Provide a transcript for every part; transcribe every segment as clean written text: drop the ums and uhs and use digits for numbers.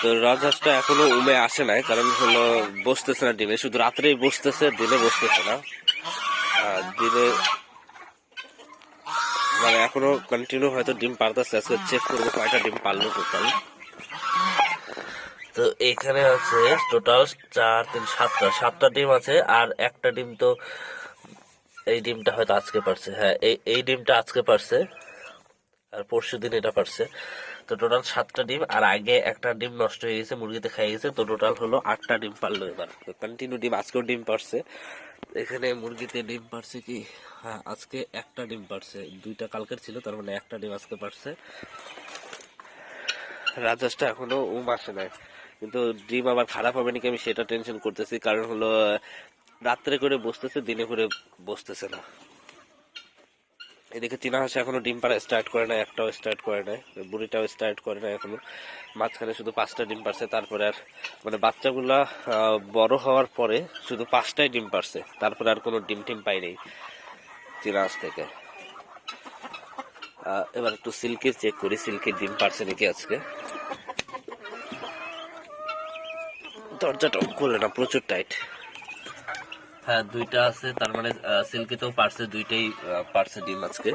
তো রাজহাঁসটা এখনো উমে আসে নাই, কারণ হলো বসতেছে না ডিমে, শুধু রাত্রেই বসতেছে, দিনে বসতেছে না। দিনে মানে এখনো কন্টিনিউ হয়তো ডিম পারতেছে। আজকে চেক করবো কয়টা ডিম পারলো টোটাল। তো এখানে আছে টোটাল 4 3 7টা ডিম আছে, আর একটা ডিম তো এই ডিমটা হয়তো আজকে পারছে। হ্যাঁ, এই ডিমটা আজকে পারছে, আর পরশু দিন এটা পারছে। তো টোটাল 7টা ডিম, আর আগে একটা ডিম নষ্ট হয়ে গেছে, মুরগিতে খাই গেছে। তো টোটাল হলো 8টা ডিম পারলো এবার। কন্টিনিউ ডিম, আজকেও ডিম পারছে। এখানে মুরগিতে ডিম পারছে কি, হ্যাঁ আজকে একটা ডিম পারছে, 2টা কালকের ছিল, তার মানে একটা ডিম আজকে পারছে। রাজহাঁসটা এখনো আসে নাই, কিন্তু ডিম আবার খারাপ হবে নাকি আমি সেটা টেনশন করতেছি। কারণ হলো রাত্রে করে বসতেছে, দিনে করে বসতেছে না। এদিকে চীনা হাঁস এখনো ডিম পাড়া স্টার্ট করে না, একটাও স্টার্ট করে না, বুড়িটাও স্টার্ট করে না এখনো। মাঝখানে শুধু 5টা ডিম পারছে, তারপরে আর মানে বাচ্চাগুলা বড় হওয়ার পরে শুধু 5টাই ডিম পারছে, তারপরে আর কোনো ডিম টিম পাই নেই চীনা হাঁস থেকে। এবার একটু সিল্কির চেক করি, সিল্কির ডিম পারছে নাকি আজকে। দরজাটা খুলে না, প্রচুর টাইট। হ্যাঁ 2টা আছে, তার মানে সিল্কিতেও পারছে, 2টাই পারছে ডিম আজকে।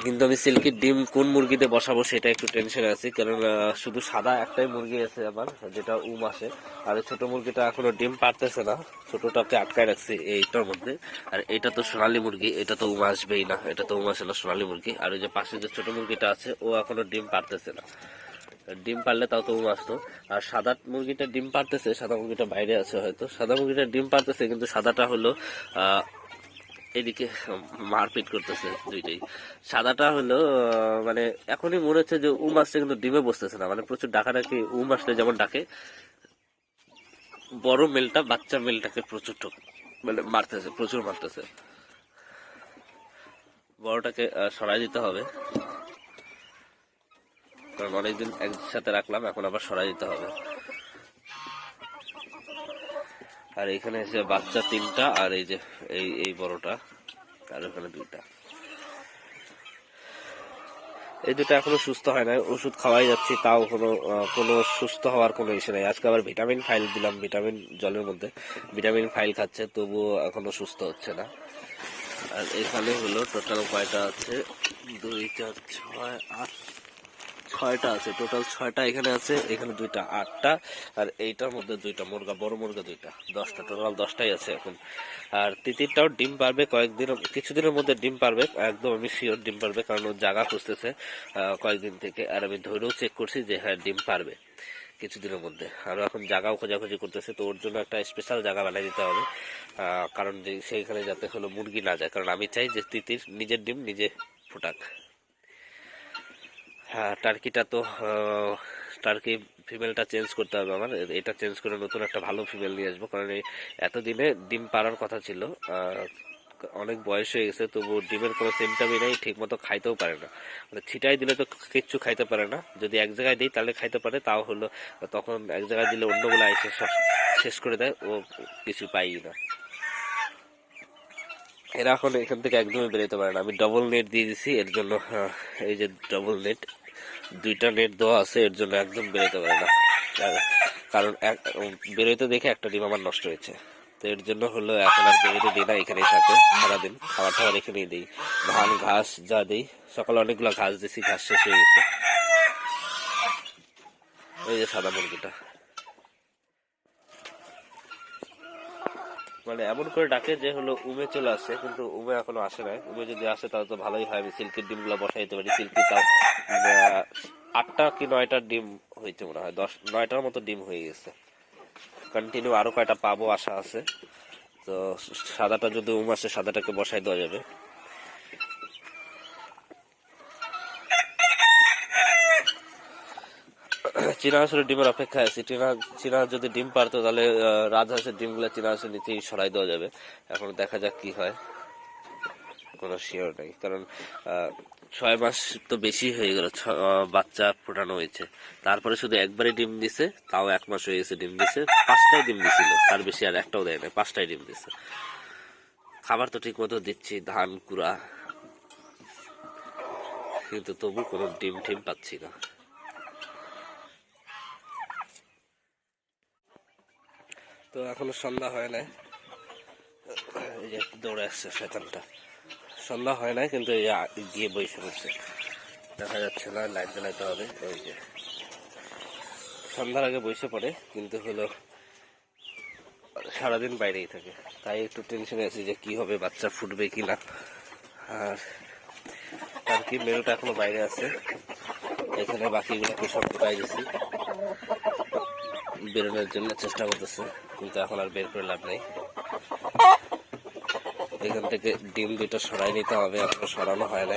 কিন্তু আমি সিল্কির ডিম কোন মুরগিতে বসাবো সেটা একটু টেনশনে আছি, কারণ শুধু সাদা একটাই মুরগি আছে আমার, যেটা আসে। আর ছোট মুরগিটা এখনো ডিম পারতেছে না, ছোটটাকে আটকায় রাখছি এইটার মধ্যে। আর এটা তো সোনালী মুরগি, এটা তো আসবেই না, এটা তো আসে না সোনালী মুরগি। আর ওই যে পাশে যে ছোট মুরগিটা আছে, ও এখনো ডিম পারতেছে না। ডিম পারলে তাও তো আসতো। আর সাদা মুরগিটা ডিম পারতেছে, সাদা মুরগিটা বাইরে আছে হয়তো, সাদা মুরগিটা ডিম পারতেছে, কিন্তু সাদাটা হলো এদিকে মারপিট করতেছে দুইটাই। সাদাটা হলো মানে এখনই মনে হচ্ছে যে আসছে, কিন্তু ডিমে বসতেছে না। মানে প্রচুর ডাকাডাকি, আসলে যেমন ডাকে, বড় মেলটা বাচ্চা মেলটাকে প্রচুর মানে মারতেছে, প্রচুর মারতেছে। বড়টাকে সরাই দিতে হবে, কারণ অনেকদিন একসাথে রাখলাম, এখন আবার সরাই দিতে হবে। আর এখানে এসে বাচ্চা 3টা, আর এই যে এই বড়টা, আর ওখানে 2টা। এই 2টা এখনো সুস্থ হয় না, ওষুধ খাওয়াই যাচ্ছি, তাও কোনো সুস্থ হওয়ার কোনো ইস্যু নেই। আজকে আবার ভিটামিন ফাইল দিলাম, ভিটামিন জলের মধ্যে ভিটামিন ফাইল খাচ্ছে, তবুও এখনো সুস্থ হচ্ছে না। আর এখানে হলো টোটাল কয়টা আছে, 2 4 6 8, 6টা আছে টোটাল, 6টা এখানে আছে, এখানে 2টা, 8টা। আর এইটার মধ্যে 2টা মুরগা, বড় মুরগা 2টা, 10টা, টোটাল 10টাই আছে এখন। আর তিতিরটাও ডিম পারবে কিছুদিনের মধ্যে ডিম পারবে, একদম আমি শিওর ডিম পারবে, কারণ ও জায়গা খুঁজতেছে কয়েকদিন থেকে। আর আমি ধরেও চেক করছি যে হ্যাঁ ডিম পারবে কিছুদিনের মধ্যে। আরো এখন জায়গাও খোঁজাখুঁজি করতেছে, তো ওর জন্য একটা স্পেশাল জায়গা বানিয়ে দিতে হবে, কারণ সেইখানে যাতে হলো মুরগি না যায়। কারণ আমি চাই যে তিতির নিজের ডিম নিজে ফুটাক। হ্যাঁ টার্কিটা তো টার্কি ফিমেলটা চেঞ্জ করতে হবে আমার, এটা চেঞ্জ করে নতুন একটা ভালো ফিমেল নিয়ে আসবো। কারণ এই এতদিনে ডিম পাড়ার কথা ছিল, অনেক বয়স হয়ে গেছে, তবু ডিমের কোনো সিমটমই নেই, ঠিক মতো খাইতেও পারে না। মানে ছিটাই দিলে তো কিচ্ছু খাইতে পারে না, যদি এক জায়গায় দিই তাহলে খাইতে পারে, তাও হলো তখন এক জায়গায় দিলে অন্যগুলো এসে সব শেষ করে দেয়, ও কিছু পাই না। এরা এখন এখান থেকে একদমই বেরোতে পারে না। আমি ডবল নেট দিয়ে দিছি এর জন্য, এই যে ডবল নেট, 2টা নেট দেওয়া আছে, এর জন্য একদম বেরোতে পারে না। কারণ বেরোতে দেখে একটা ডিম আমার নষ্ট হয়েছে, তো এর জন্য হলো এখন আর বেরোতে দিই না, এখানেই থাকে সারাদিন। খাবার টাবার এখানেই দিই, ধান ঘাস যা দিই। সকালে অনেকগুলো ঘাস দিছি, ঘাস শেষ হয়ে গেছে। এই যে সাদা মুরগিটা, মানে এমন করে ডাকে যে হলো চলে আসছে, কিন্তু এখনো আসে নাই। যদি আসে তাহলে তো ভালোই হয়, আমি সিল্কির ডিম গুলো বসাই দিতে পারি। সিল্কি তাও 8টা কি 9টা ডিম হয়েছে মনে হয়, 9টার মতো ডিম হয়ে গেছে। কন্টিনিউ আরো কয়টা পাবো আশা আছে। তো সাদাটা যদি আসে, সাদাটাকে বসাই দেওয়া যাবে। চীনা হাঁসের ডিমের অপেক্ষায় আছি। চীনা যদি ডিম পারতো তাহলে রাজহাঁসের ডিমগুলো চীনা হাঁসের নিচেই সরাই দেওয়া যাবে। এখন দেখা যাক কি হয়, কোনো শিওর নেই। কারণ 6 মাস তো বেশি হয়ে গেল বাচ্চা ফোটানো হয়েছে, তারপরে শুধু একবারই ডিম দিছে, তাও 1 মাস হয়ে গেছে ডিম দিছে। 5টাই ডিম দিছিল, তার বেশি আর একটাও দেয় না, 5টাই ডিম দিছে। খাবার তো ঠিক মতো দিচ্ছি, ধান কুড়া, কিন্তু তবু কোনো ডিম টিম পাচ্ছি না। তো এখনো সন্ধ্যা হয় নাই, এই যে দৌড়ে আসছে শয়তানটা। সন্ধ্যা হয় নাই কিন্তু গিয়ে বসে পড়ছে, দেখা যাচ্ছে না, লাইট জ্বালাইতে হবে। ওই যে সন্ধ্যার আগে বসে পড়ে, কিন্তু হলো সারাদিন বাইরেই থাকে, তাই একটু টেনশনে আছি যে কি হবে, বাচ্চা ফুটবে কিনা। আর তার কি মেলটা এখনো বাইরে আছে, এখানে বাকিগুলোকে সব ঢুকাই দিচ্ছি, বেরোনোর জন্য চেষ্টা করতেছে, কিন্তু এখন আর বের করে লাভ নেই। এখান থেকে ডিম দুটো সরাই নিতে হবে, এখনো সরানো হয় না।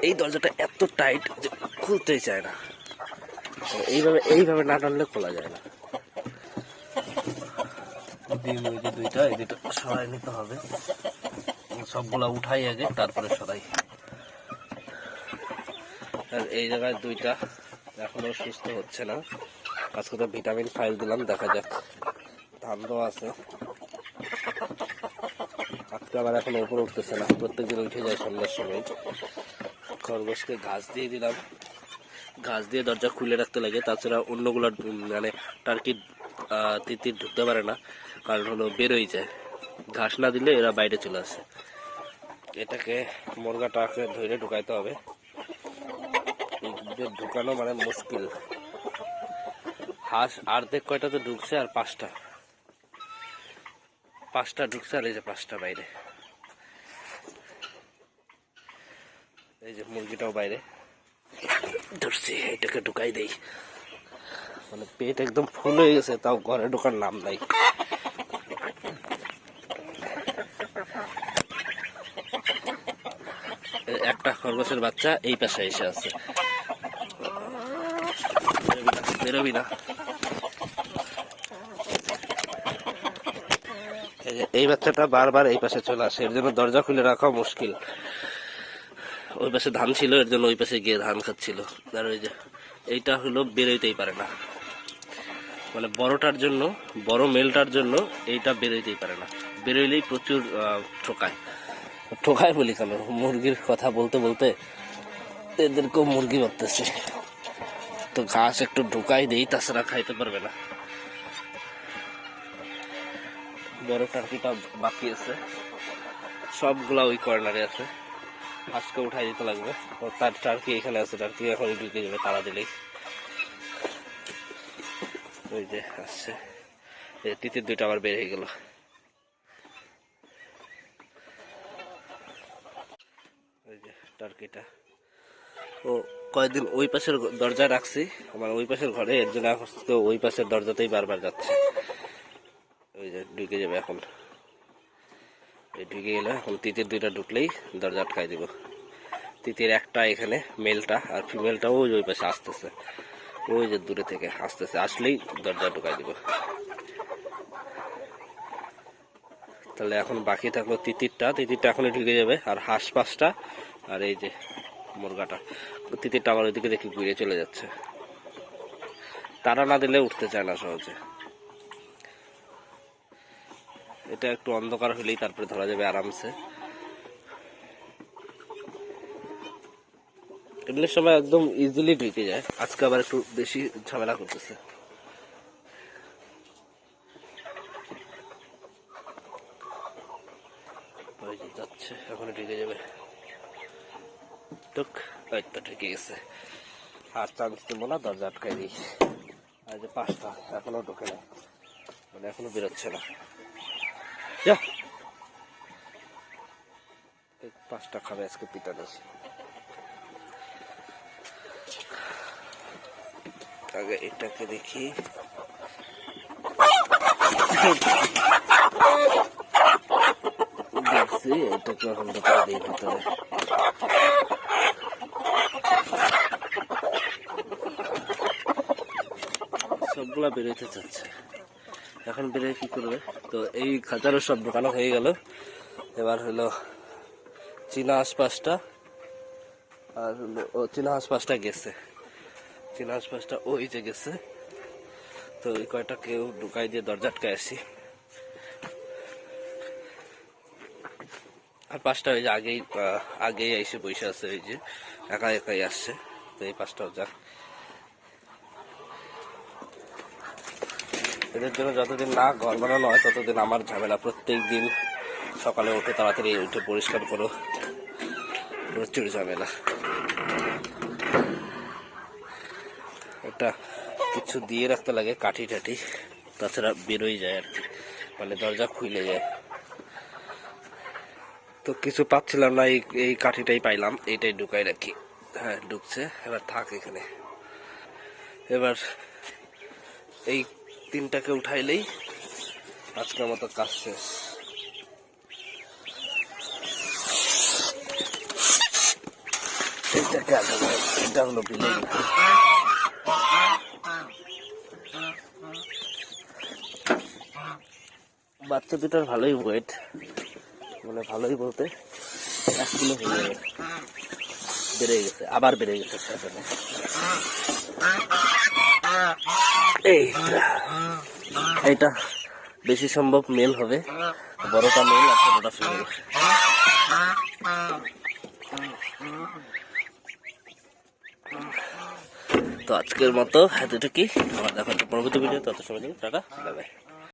এই দরজাটা এত টাইট যে খুলতেই চায় না, এইভাবে না টানলে খোলা যায় না। ডিম ওই যে দুইটা, এই দুটো সরাই নিতে হবে, সবগুলা উঠাই আগে তারপরে সরাই। আর এই জায়গায় দুইটা এখনো সুস্থ হচ্ছে না, আজকে তো ভিটামিন ফাইল দিলাম, দেখা যাক। ধান দেওয়া আছে, আজকে আবার এখন উপরে উঠতেছে না, প্রত্যেকদিন উঠে যায় সন্ধ্যার সময়। খরগোশকে ঘাস দিয়ে দিলাম, ঘাস দিয়ে দরজা খুলে রাখতে লাগে, তাছাড়া অন্যগুলো মানে টার্কি তিতির ঢুকতে পারে না, কারণ হলো বেরোই যায়। ঘাস না দিলে এরা বাইরে চলে আসে। এটাকে মুরগাটাকে ধরে ঢুকাইতে হবে, ঢুকানো মানে মুশকিল। হাঁস অর্ধেক কয়টা তো ঢুকছে, আর পাঁচটা ঢুকছে, আর এই যে 5টা বাইরে। এই যে মুরগিটাও বাইরে ধরছি, এটাকে ঢুকাই দেই। মানে পেট একদম ফুল হয়ে গেছে, তাও ঘরে ঢোকার নাম নাই। একটা খরগোশের বাচ্চা এই পাশে এসে আছে, বেরোবি না। এই বাচ্চাটা বারবার এই পাশে চলে আসে, এর জন্য দরজা খুলে রাখা মুশকিল। ওই পাশে ধান ছিল, এর জন্য ওই পাশে গিয়ে ধান খাচ্ছিল। আর ওই যে এইটা হলো বেরোইতেই পারে না, মানে বড়টার জন্য, বড় মেলটার জন্য এইটা বেরোইতেই পারে না, বেরোইলেই প্রচুর ঠোকায় বলি কেন, মুরগির কথা বলতে বলতে এদেরকেও মুরগি ভাবতেছে। তো ঘাস একটু ঢুকাই দেই, তাছাড়া খাইতে পারবে না। বড় টার্কিটা বাকি আছে, সবগুলা ওই কর্নারে আছে, আজকে উঠাই দিতে লাগবে। তার টার্কি এখানে আছে, টার্কি এখন ঢুকে যাবে তারা দিলেই। ওই যে আসছে, তিতির দুইটা আবার বের হয়ে গেল। ওই যে টার্কিটা, ও কয়েকদিন ওই পাশের দরজায় রাখছি, আমার ওই পাশের ঘরে, এর জন্য ওই পাশের দরজাতেই বারবার যাচ্ছে। ওই যে ঢুকে যাবে এখন, ঢুকে গেলে এখন তিতির দুইটা ঢুকলেই দরজা আটকাই দিব। তিতির একটা এখানে, মেলটা, আর ফিমেলটাও ওই পাশে আসতেছে, ওই যে দূরে থেকে আসতেছে, আসলেই দরজা ঢুকাই দিব। তাহলে এখন বাকি থাকলো তিতিরটা এখনই ঢুকে যাবে, আর হাঁস 5টা, আর এই যে মুরগাটা। তিতিরটা আবার ওইদিকে দেখি ঘুরে চলে যাচ্ছে, তারা না দিলে উঠতে চায় না সহজে। এটা একটু অন্ধকার হলেই তারপরে ধরা যাবে আরামসে। এমনির সময় একদম ইজিলি ঢুকে যায়, আজকে আবার একটু বেশি ঝামেলা করতেছে। ওই যে যাচ্ছে, এখন ঢুকে যাবে, ঢুকে গেছে। আর চান্স দেবো না, দরজা আটকাই দিই। আর যে 5টা এখনো ঢোকে না, মানে এখনো বেরোচ্ছে না। 5টা খাবে আজকে পিটানো। আগে এটাকে দেখি, দেখছি এটাকে এখন ঢোকাই দিই ভিতরে। সবগুলা বেরোতে চাচ্ছে, এখন বেরোয় কি করবে। তো এই খাঁচারও সব ঢোকানো হয়ে গেল, এবার হলো চীনা হাঁস 5টা, আর হলো চীনা হাঁস 5টা গেছে, চীনা হাঁস 5টা ওই যে গেছে। তো ওই কয়টা কেউ ঢুকাই দিয়ে দরজা আটকায় আসি। আর 5টা ওই যে আগেই এসে বসে আছে, ওই যে একাই আসছে। তো এই 5টাও যাক, এদের জন্য যতদিন না ঘর বানানো হয় ততদিন আমার ঝামেলা। প্রত্যেক দিন সকালে উঠে তাড়াতাড়ি উঠে পরিষ্কার করো, প্রচুর ঝামেলা। একটা কিছু দিয়ে রাখতে লাগে, কাঠি টাঠি, তাছাড়া বেরোই যায় আর কি, মানে দরজা খুলে যায়। তো কিছু পাচ্ছিলাম না, এই কাঠিটাই পাইলাম, এইটাই ঢুকাই রাখি। হ্যাঁ ঢুকছে, এবার থাক এখানে। এবার এই তিনটাকে উঠাইলেই আজকের মতো কাজ শেষ। এইটাকে আগে, এটা হলো বিলে। বাচ্চা দুটার ভালোই ওয়েট, মানে ভালোই বলতে 1 কিলো হয়ে যাবে, বেড়ে গেছে, আবার বেড়ে গেছে। এইটা বেশি সম্ভব মেল হবে, বড়টা মেল আর ছোটটা ফিমেল। তো আজকের মতো এতটুকুই, আবার দেখা হচ্ছে পরবর্তী ভিডিও। তত সময় টাটা, বাই বাই।